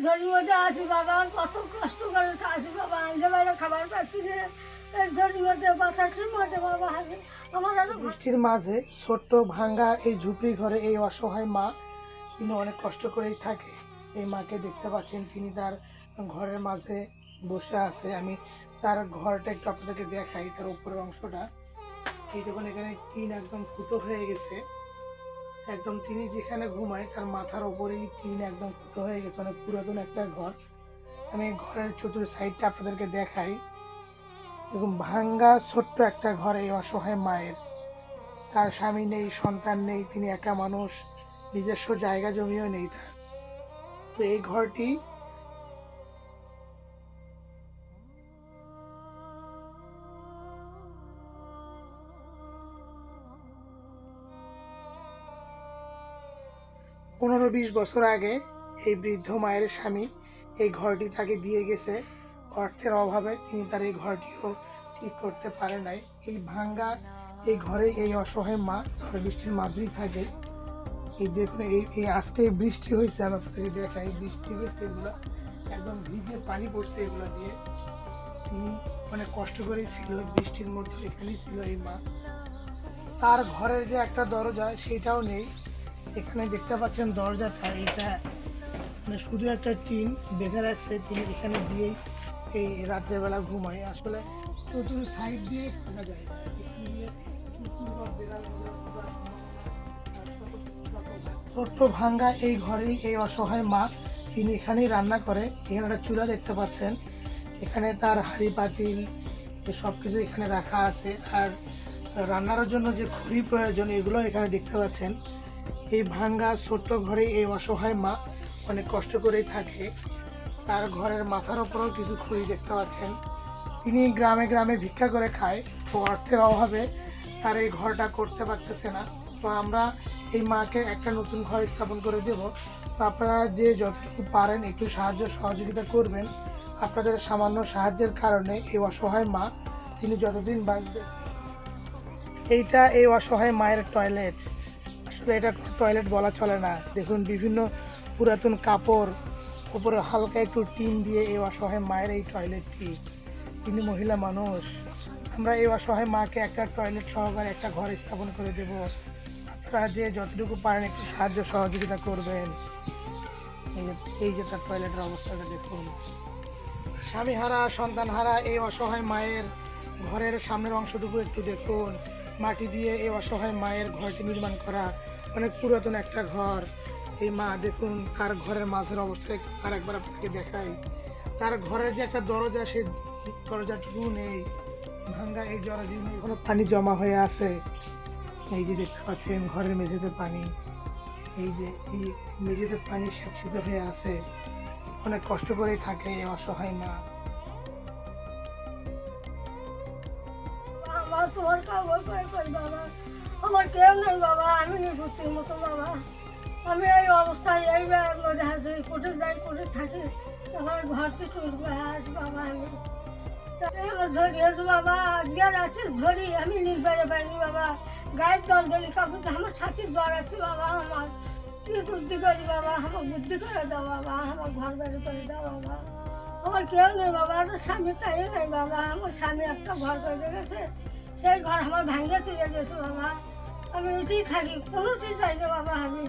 ঝড়ির মধ্যে আছি বাবা, কত কষ্ট করে আছি বাবা, আনতে বাইরে খাবার পাচ্ছি না। এই ঝড়ির মধ্যে বাতাসের মধ্যে বাবা আমি আমার আরো বৃষ্টির মাঝে ছোট্ট ভাঙ্গা এই ঝুপড়ি ঘরে এই অসহায় মা, তিনি অনেক কষ্ট করেই থাকে। এই মাকে দেখতে পাচ্ছেন, তিনি তার ঘরের মাঝে বসে আছে। আমি তার ঘরটা একটু আপনাদেরকে দেখাই, তার উপরের অংশটা। এই যখন এখানে টিন একদম ফুটো হয়ে গেছে, একদম তিনি যেখানে ঘুমায় তার মাথার উপরেই টিন একদম ফুটো হয়ে গেছে, অনেক পুরাতন একটা ঘর। আমি ঘরের চতুর সাইডটা আপনাদেরকে দেখাই। এবং ভাঙ্গা ছোট্ট একটা ঘর এই অসহায় মায়ের। তার স্বামী নেই, সন্তান নেই, তিনি একা মানুষ, নিজস্ব জায়গা জমিও নেই তার। তো এই ঘরটি পনেরো 20 বছর আগে এই বৃদ্ধ মায়ের স্বামী এই ঘরটি তাকে দিয়ে গেছে। অর্থের অভাবে তিনি তার এই ঘরটিও ঠিক করতে পারে নাই। এই ভাঙ্গা এই ঘরে এই অসহায় মা ঝড় বৃষ্টির মাঝেই থাকে। এই দেখুন, এই আজকে বৃষ্টি হয়েছে, আমি আপনাদেরকে দেখাই। বৃষ্টি হয়েছে, এগুলো একদম ভিজে পানি পড়ছে এগুলো দিয়ে। তিনি অনেক কষ্ট করেই ছিল, বৃষ্টির মধ্যে এখানেই ছিল এই মা। তার ঘরের যে একটা দরজা সেটাও নেই। এখানে দেখতে পাচ্ছেন দরজাটা, এটা মানে শুধু একটা টিন বেঁধে রাখছে। তিনি এখানে গিয়েই এই রাত্রেবেলা ঘুমায়। আসলে চতুর সাইড দিয়ে থাকা যায় না। এখানে গিয়ে কুকুর বা বিড়াল এগুলো ঢোকার সম্ভাবনা। ছোট্ট ভাঙ্গা এই ঘরেই এই অসহায় মা, তিনি এখানেই রান্না করে। এখানে একটা চুলা দেখতে পাচ্ছেন, এখানে তার হাঁড়ি পাতিল সব কিছু এখানে রাখা আছে। আর রান্নার জন্য যে খড়ি প্রয়োজন এগুলো এখানে দেখতে পাচ্ছেন। এই ভাঙ্গা ছোট্ট ঘরে এই অসহায় মা অনেক কষ্ট করেই থাকে। তার ঘরের মাথার ওপরেও কিছু খড়ি দেখতে পাচ্ছেন। তিনি গ্রামে গ্রামে ভিক্ষা করে খায়, তো অর্থের অভাবে তার এই ঘরটা করতে পারতেছে না। তো আমরা এই মাকে একটা নতুন ঘর স্থাপন করে দেব। তো আপনারা যে যতটুকু পারেন একটু সাহায্য সহযোগিতা করবেন। আপনাদের সামান্য সাহায্যের কারণে এই অসহায় মা তিনি যতদিন বাঁচবে। এইটা এই অসহায় মায়ের টয়লেট। আসলে এটা টয়লেট বলা চলে না। দেখুন, বিভিন্ন পুরাতন কাপড়, উপরে হালকা একটু টিন দিয়ে এই অসহায় মায়ের এই টয়লেটটি। তিনি মহিলা মানুষ। আমরা এই অসহায় মাকে একটা টয়লেট সহকারে একটা ঘর স্থাপন করে দেব। আপনারা যে যতটুকু পারেন একটু সাহায্য সহযোগিতা করবেন। এই যে তার টয়লেটের অবস্থাটা দেখুন। স্বামী হারা, সন্তান হারা এই অসহায় মায়ের ঘরের সামনের অংশটুকু একটু দেখুন। মাটি দিয়ে এই অসহায় মায়ের ঘরটি নির্মাণ করা, অনেক পুরাতন একটা ঘর। এই মা দেখুন, তার ঘরের মাঝের অবস্থা আর একবার আপনাকে দেখাই। তার ঘরের যে একটা দরজা, সেই দরজাটুকু নেই। ভাঙ্গা এই দরজা এখনো পানি জমা হয়ে আছে। এই যে দেখতে পাচ্ছেন ঘরের মেঝেতে পানি, এই যে এই মেঝেতে পানি স্যাঁতসিত হয়ে আছে। অনেক কষ্ট করেই থাকে এই অসহায় মা। আমার তোমার কাপড় করে করি বাবা, আমার কেউ নেই বাবা, আমি নির্বুদ্ধির মতো বাবা। আমি এই অবস্থায় এই বেড়ার মধ্যে আছি, কোটে যাই কোটে থাকি, আমার ঘর থেকে উঠবে আজ বাবা। আমি আমার ঝড়ি আছে বাবা, আজকে রাত্রে ঝড়ি, আমি নির্বারে পাইনি বাবা। গায়ের দলদলি কাপড়, আমার সাথে জ্বর আছে বাবা। আমার কি বুদ্ধি করি বাবা, আমার বুদ্ধি করে দাও বাবা, আমার ঘর বাড়ি করে দাও বাবা। আমার কেউ নেই বাবা, আমার স্বামী তাই নেই বাবা। আমার স্বামী একটা ঘর করে গেছে, সেই ঘর আমার ভাঙিয়ে চলে গেছে বাবা। আমি উঠেই থাকি, কোনোটি চাই না বাবা আমি।